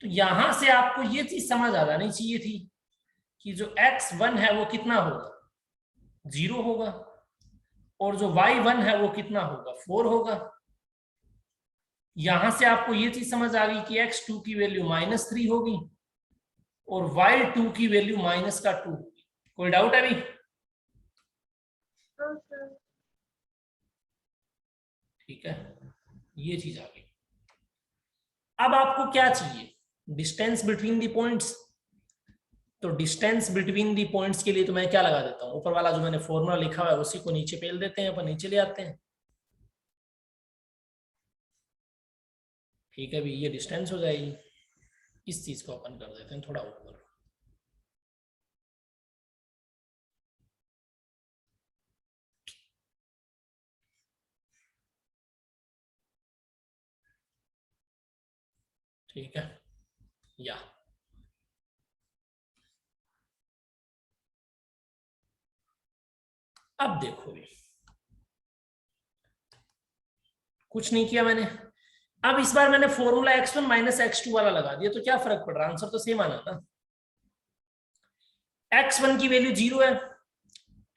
तो यहां से आपको ये चीज समझ आ जानी चाहिए थी कि जो x1 है वो कितना होगा, 0 होगा, और जो y1 है वो कितना होगा, 4 होगा। यहां से आपको ये चीज समझ आ गई कि x2 की वैल्यू -3 होगी और y2 की वैल्यू -2 होगी। कोई डाउट है अभी? No, sir. ठीक है, ये चीज आ गई। अब आपको क्या चाहिए, डिस्टेंस बिटवीन दी पॉइंट्स। तो डिस्टेंस बिटवीन दी पॉइंट्स के लिए तो मैं क्या लगा देता हूं, ऊपर वाला जो मैंने फॉर्मूला लिखा हुआ है उसी को नीचे पेल देते हैं, अपन नीचे ले आते हैं। ठीक है भी, ये डिस्टेंस हो जाएगी। इस चीज को अपन कर देते हैं थोड़ा ऊपर। ठीक है, या अब देखो भी, कुछ नहीं किया मैंने। अब इस बार मैंने फॉर्मूला x1 - x2 वाला लगा दिया, तो क्या फर्क पड़ रहा है, आंसर तो सेम आना ना। x1 की वैल्यू 0 है,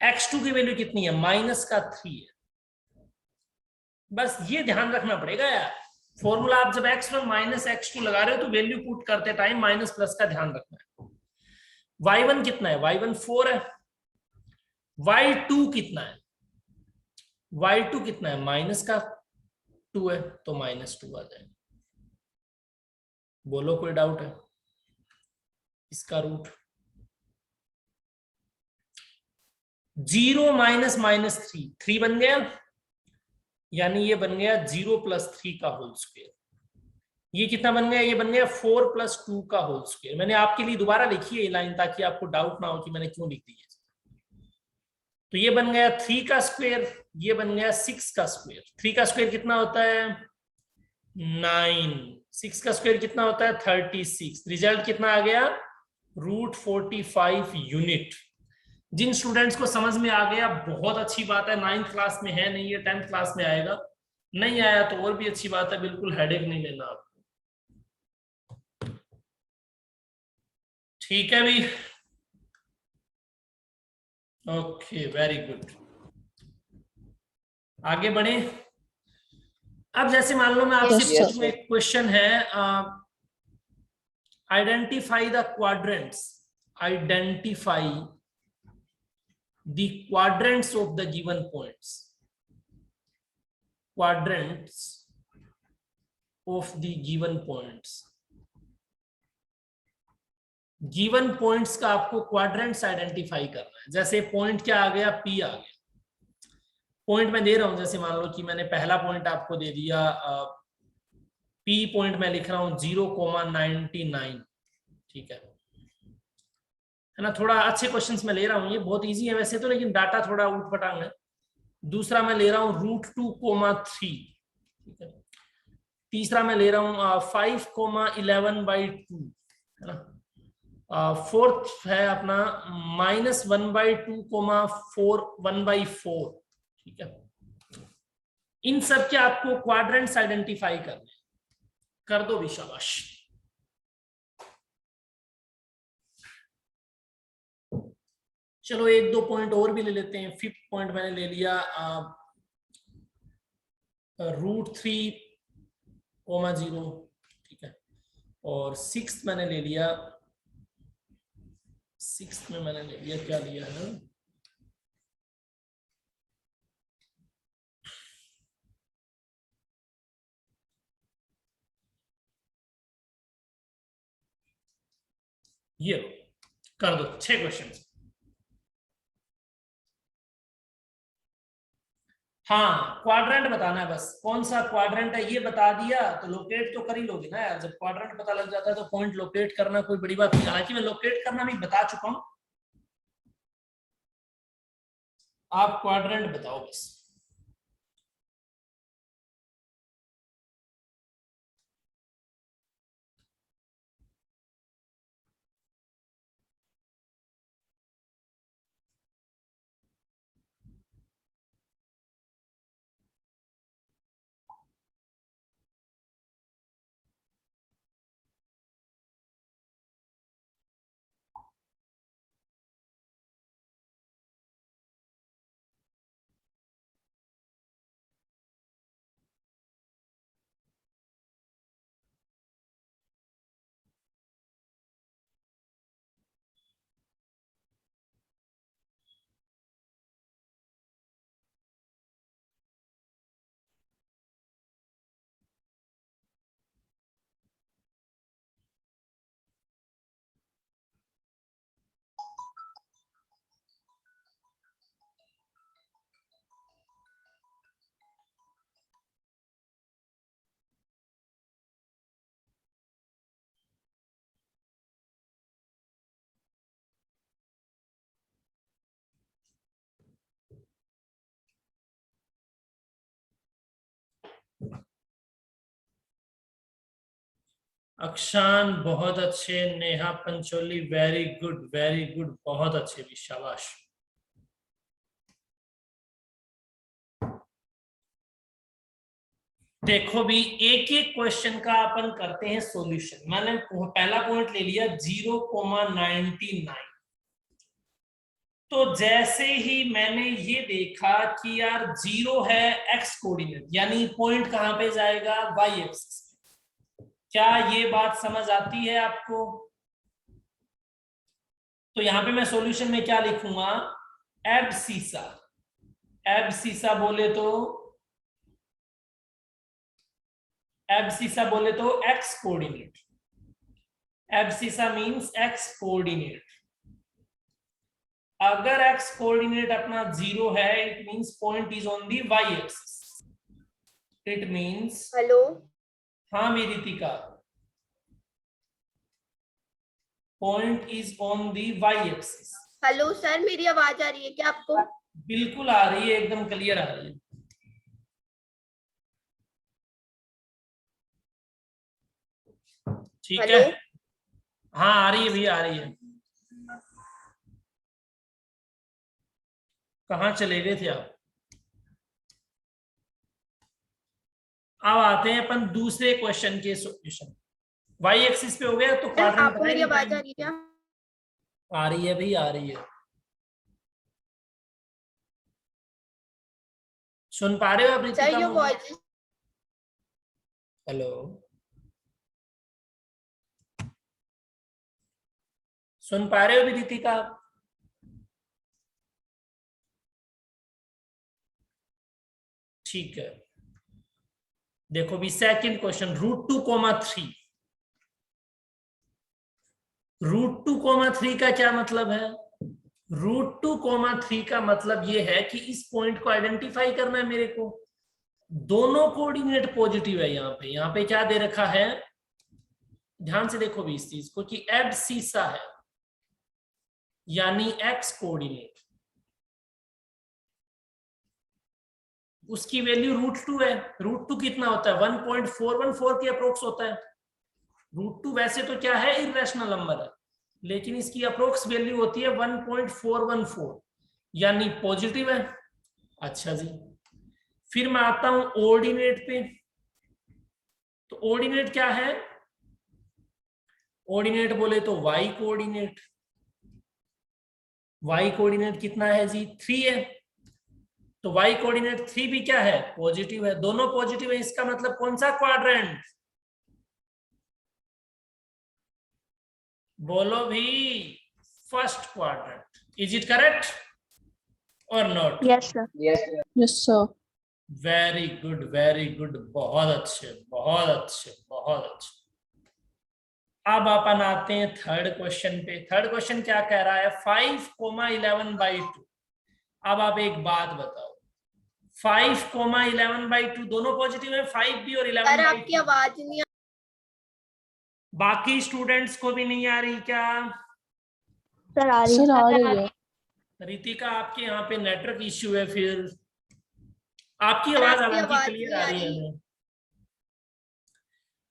x2 की वैल्यू कितनी है, -3 है। बस ये ध्यान रखना पड़ेगा यार, फॉर्मूला आप जब x1 - x2 लगा रहे हो तो वैल्यू पुट करते टाइम माइनस प्लस का ध्यान रखना है। y1 कितना है, y1 4 है। y2 कितना है, y2 कितना है, -2 है, तो -2 आ जाएगा। बोलो कोई डाउट है? इसका रूट 0 - -3 बन गया, यानी ये बन गया 0 + 3 का होल स्क्वायर। ये कितना बन गया, ये बन गया 4 + 2 का होल स्क्वायर। मैंने आपके लिए दोबारा लिखी है ये लाइन ताकि आपको डाउट ना हो कि मैंने क्यों लिख दी है। तो ये बन गया 3 का स्क्वायर, ये बन गया 6 का स्क्वायर। 3 का स्क्वायर कितना होता है, 9। 6 का स्क्वायर कितना होता है, 36। रिजल्ट कितना आ गया, √45 यूनिट। जिन स्टूडेंट्स को समझ में आ गया बहुत अच्छी बात है, 9th क्लास में है नहीं, ये 10th क्लास में आएगा। नहीं आया तो और भी अच्छी बात है, बिल्कुल हेडेक नहीं लेना आपको। ठीक है भी, ओके वेरी गुड। आगे बढ़े। अब जैसे मान लो मैं आपसे Yes, पूछूं, एक क्वेश्चन है, identify the quadrants, identify the quadrants of the given points, quadrants of the given points। Given points का आपको क्वाड्रेंट्स आइडेंटिफाई करना है। जैसे पॉइंट क्या आ गया, P आ गया। पॉइंट मैं दे रहा हूं, जैसे मान लो कि मैंने पहला पॉइंट आपको दे दिया पी पॉइंट मैं लिख रहा हूं 0,99, ठीक है ना। थोड़ा अच्छे क्वेश्चंस मैं ले रहा हूं, ये बहुत इजी है वैसे तो, लेकिन डाटा थोड़ा उठपटांग है। दूसरा मैं ले रहा हूं √2,3, ठीक है। तीसरा मैं ले रहा हूं 5,11/2, है ना। फोर्थ है अपना -1/2,4 ठीक है। इन सब के आपको क्वाड्रेंट्स आइडेंटिफाई करने, कर दो भी शाबाश। चलो एक दो पॉइंट और भी ले लेते हैं। फिफ्थ पॉइंट मैंने ले लिया √3,0, ठीक है। और सिक्स्थ मैंने ले लिया, सिक्स्थ में मैंने ले लिया, क्या लिया है, ये कर दो 6 क्वेश्चन। हाँ क्वाड्रेंट बताना है बस, कौन सा क्वाड्रेंट है ये बता दिया तो लोकेट तो कर ही लोगे ना यार। जब क्वाड्रेंट पता लग जाता है तो पॉइंट लोकेट करना कोई बड़ी बात नहीं। हालांकि मैं लोकेट करना भी बता चुका हूं, आप क्वाड्रेंट बताओ बस। अक्षान बहुत अच्छे, नेहा पंचोली वेरी गुड, बहुत अच्छे भी, शाबाश। देखो भी एक एक क्वेश्चन का अपन करते हैं सॉल्यूशन। मैंने पहला पॉइंट ले लिया 0,99। तो जैसे ही मैंने ये देखा कि यार 0 है एक्स कोऑर्डिनेट, यानी पॉइंट कहां पे जाएगा, वाई एक्सिस। क्या ये बात समझ आती है आपको? तो यहां पे मैं सॉल्यूशन में क्या लिखूंगा, एब्सिसा। एब्सिसा बोले तो X coordinate. Abscissa means X coordinate. अगर एक्स कोऑर्डिनेट अपना 0 है, it means point is on the Y axis. It means, hello, हाँ मेरी Ritika, point is on the Y axis. Hello sir, मेरी आवाज आ रही है क्या आपको? बिल्कुल आ रही है, एकदम क्लियर आ रही है। ठीक है, हाँ आ रही है भैया, आ रही है। कहाँ चले गए थे आप? अब आते हैं अपन दूसरे क्वेश्चन के सॉल्यूशन। वाई एक्सिस पे हो गया तो आपको मेरी आवाज आ रही है क्या? आ रही है भाई, आ रही है। सुन पा रहे हो आप sir your Ritika? Voice. Hello, सुन पा रहे हो भी रितिका? ठीक है, देखो भी सेकंड क्वेश्चन, √2,3। √2,3 का क्या मतलब है? √2,3 का मतलब ये है कि इस पॉइंट को आइडेंटिफाई करना है मेरे को। दोनों कोऑर्डिनेट पॉजिटिव है। यहाँ पे क्या दे रखा है, ध्यान से देखो भी इस चीज को कि एब्सिसा है यानी एक्स कोऑर्डिनेट, उसकी वैल्यू √2 है। √2 कितना होता है, 1.414 के अप्रोक्स होता है। √2 वैसे तो क्या है, इरेशनल नंबर है, लेकिन इसकी अप्रोक्स वैल्यू होती है 1.414 यानी पॉजिटिव है। अच्छा जी, फिर मैं आता हूं ऑर्डिनेट पे। तो ऑर्डिनेट क्या है, ऑर्डिनेट बोले तो वाई कोऑर्डिनेट। वाई कोऑर्डिनेट कितना है जी, 3 है। तो वाई कोऑर्डिनेट 3 भी क्या है, पॉजिटिव है। दोनों पॉजिटिव है, इसका मतलब कौन सा क्वाड्रेंट, बोलो भी, first quadrant. Is it correct और not? Yes sir. Yes sir. Very good very good, बहुत अच्छे बहुत अच्छे बहुत अच्छे। अब अपन आते हैं थर्ड क्वेश्चन पे। थर्ड क्वेश्चन क्या कह रहा है, 5,11/2। अब आप एक बात बताओ, 5,11/2 दोनों पॉजिटिव है, 5 भी और सर 11/2। आपकी आवाज नहीं बाकी स्टूडेंट्स को भी नहीं आ रही क्या? सर आ रही है। रितिका आपके यहाँ पे नेटवर्क इश्यू है, फिर आपकी सर, आवाज आपकी हालांकि आवाज क्लियर नहीं आ आ रही है रही। हमें।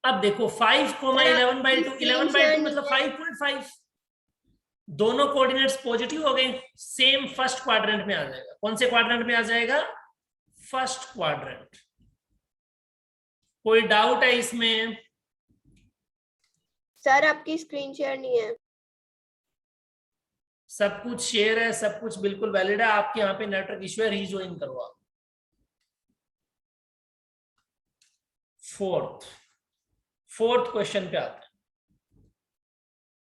अब देखो 5,11/2, आपकी 11/2 screen मतलब share 5.5। दोनों कोऑर्डिनेट्स पॉजिटिव हो गए, सेम फर्स्ट क्वाड्रेंट में आ जाएगा। कौन से क्वाड्रेंट में आ जाएगा, फर्स्ट क्वाड्रेंट। कोई डाउट है इसमें? सर आपकी स्क्रीन शेयर नहीं है। सब कुछ शेयर है, सब कुछ बिल्कुल वैलिड है। आपके यहाँ पे नेटवर्क इश्यू है, रीजॉइन करो आप। फोर्थ क्वेश्चन पे आते हैं।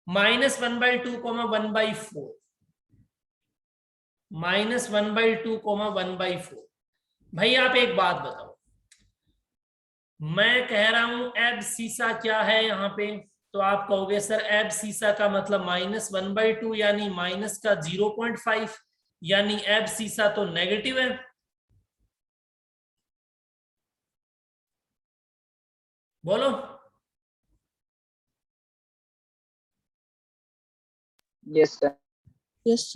-1/2, 1/4। -1/2, 1/4। भाई आप एक बात बताओ, मैं कह रहा हूं एब्सिसा क्या है यहाँ पे, तो आप कहोगे सर एब्सिसा का मतलब -1/2 यानी माइनस का 0.5 यानी एब्सिसा तो नेगेटिव है। बोलो। Yes sir. Yes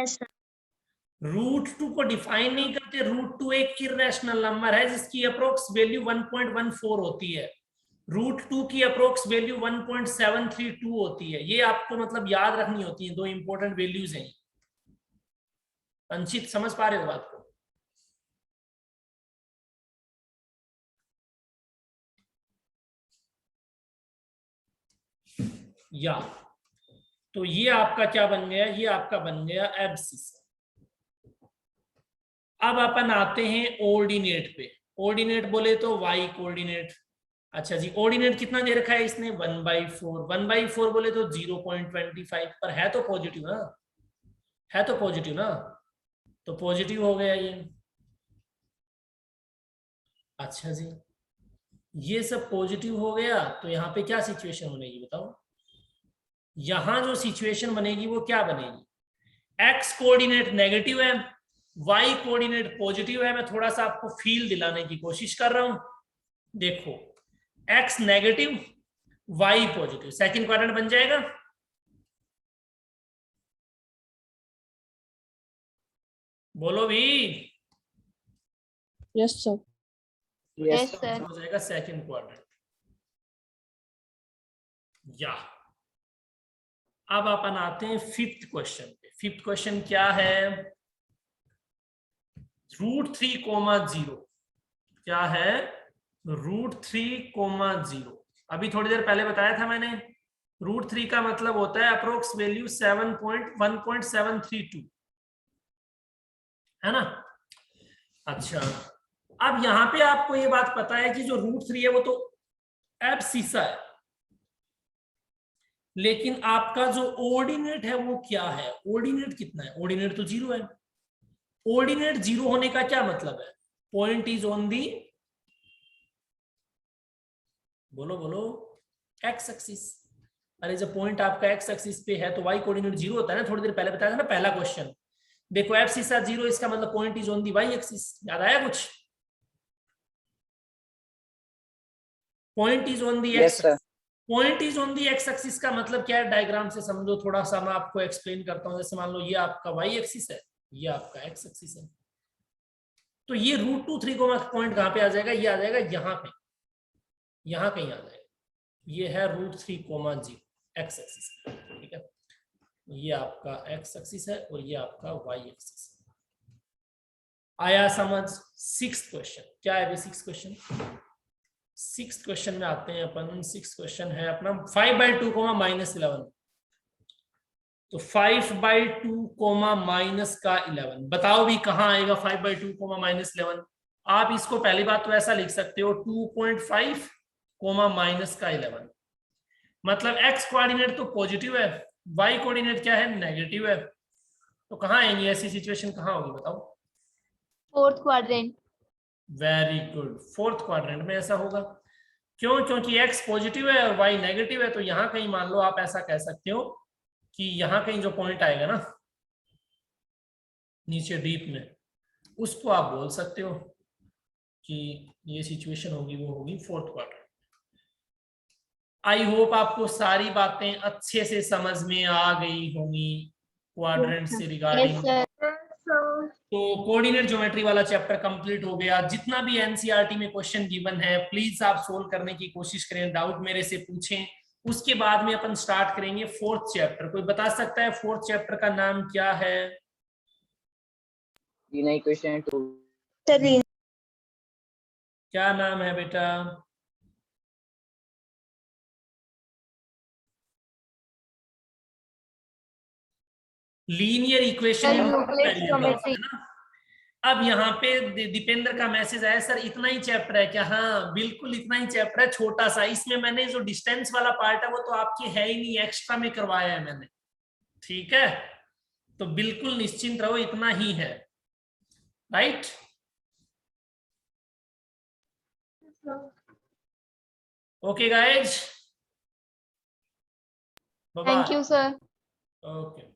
sir. √2 को डिफाइन नहीं करते। √2 एक इरेशनल नंबर है जिसकी अप्रोक्स वैल्यू 1.14 होती है। √2 की अप्रोक्स वैल्यू 1.732 होती है। ये आपको मतलब याद रखनी होती है, दो इंपॉर्टेंट वैल्यूज हैं। अंशित समझ पा रहे हो बात को? या तो ये आपका क्या बन गया, ये आपका बन गया एब्सिसा। अब अपन आते हैं ऑर्डिनेट पे। ऑर्डिनेट बोले तो वाई कोऑर्डिनेट। अच्छा जी, ऑर्डिनेट कितना दे रखा है इसने, 1/4। 1/4 बोले तो 0.25, पर है तो पॉजिटिव ना, है तो पॉजिटिव ना, तो पॉजिटिव हो गया ये। अच्छा जी, ये सब पॉजिटिव हो गया, तो यहाँ पे क्या सिचुएशन बनेगी बताओ? यहां जो सिचुएशन बनेगी वो क्या बनेगी, एक्स कोऑर्डिनेट नेगेटिव है, वाई कोऑर्डिनेट पॉजिटिव है। मैं थोड़ा सा आपको फील दिलाने की कोशिश कर रहा हूं। देखो X negative, Y positive, second quadrant बन जाएगा। बोलो भी। Yes sir. Yes sir. हो जाएगा सेकंड क्वाड्रेंट। या अब अपन आते हैं फिफ्थ क्वेश्चन पे। फिफ्थ क्वेश्चन क्या है, √3, 0 क्या है, √3, 0। अभी थोड़ी देर पहले बताया था मैंने, √3 का मतलब होता है अप्रोक्स वैल्यू 1.732, है ना। अच्छा, अब यहां पे आपको ये बात पता है कि जो √3 है वो तो एब्सिसा है, लेकिन आपका जो ऑर्डिनेट है वो क्या है, ऑर्डिनेट कितना है, ऑर्डिनेट तो 0 है। ऑर्डिनेट 0 होने का क्या मतलब है, पॉइंट इज ऑन दी, बोलो बोलो, एक्स एक्सिस। अरे जब पॉइंट आपका एक्स एक्सिस पे है तो वाई कोऑर्डिनेट 0 होता है ना, थोड़ी देर पहले बताया था ना पहला क्वेश्चन। देखो एब्सिसा 0, इसका मतलब point is on the Y axis. याद आया कुछ? Point is on the Yes, X, sir. Point is on the X axis का मतलब क्या है, डायग्राम से समझो थोड़ा सा, मैं आपको एक्सप्लेन करता हूँ। जैसे मान लो ये आपका वाई एक्सिस है, ये आपका एक्स एक्सिस है, तो ये √2 3 पॉइंट कहाँ पे आ जाएगा, ये आ जाएगा यहाँ पे, यहाँ कहीं आ जाएगा, ये है √3, एक्स एक्सिस, ठीक है। ये आपका एक्स एक्सिस है और ये आपका वाई एक्सिस है। आया समझ? 6th क्वेश्चन क्या है? 6th क्वेश्चन, 6th क्वेश्चन में आते हैं अपन। 6th क्वेश्चन है अपना 5/2, -11। तो 5/2, -11 बताओ भी कहाँ आएगा 5/2, -11? आप इसको पहली बात तो ऐसा लिख सकते हो 2.5, -11, मतलब एक्स कोऑर्डिनेट तो पॉजिटिव है, वाई कोऑर्डिनेट क्या है, नेगेटिव है। तो कहाँ आएंगी ऐसी सिचुएशन, कहाँ होगी बताओ? 4th quadrant। Very good, 4th quadrant में ऐसा होगा। क्यों? क्योंकि एक्स पॉजिटिव है और वाई नेगेटिव है, तो यहाँ कहीं मान लो आप ऐसा कह सकते हो कि यहाँ कहीं जो पॉइंट आएगा ना नीचे डीप में, उसको आप बोल सकते हो कि ये सिचुएशन होगी, वो होगी 4th क्वाड्रेंट। आई होप आपको सारी बातें अच्छे से समझ में आ गई होंगी क्वाड्रेंट से रिगार्डिंग। Yes, sir. So, तो कोऑर्डिनेट ज्योमेट्री वाला चैप्टर कंप्लीट हो गया। जितना भी एनसीईआरटी में क्वेश्चन गिवन है प्लीज आप सोल्व करने की कोशिश करें, डाउट मेरे से पूछें। उसके बाद में अपन स्टार्ट करेंगे 4th चैप्टर। कोई बता सकता है 4th चैप्टर का नाम क्या है? Linear equation 2. क्या नाम है बेटा? Linear equation Euclid's geometry। अब यहाँ पे दीपेंद्र का मैसेज आया, सर इतना ही चैप्टर है क्या? हाँ बिल्कुल इतना ही चैप्टर है, छोटा सा। इसमें मैंने जो डिस्टेंस वाला पार्ट है वो तो आपकी है ही नहीं, एक्स्ट्रा में करवाया है मैंने, ठीक है। तो बिल्कुल निश्चिंत रहो, इतना ही है, right? Okay guys, Thank you, sir. Okay.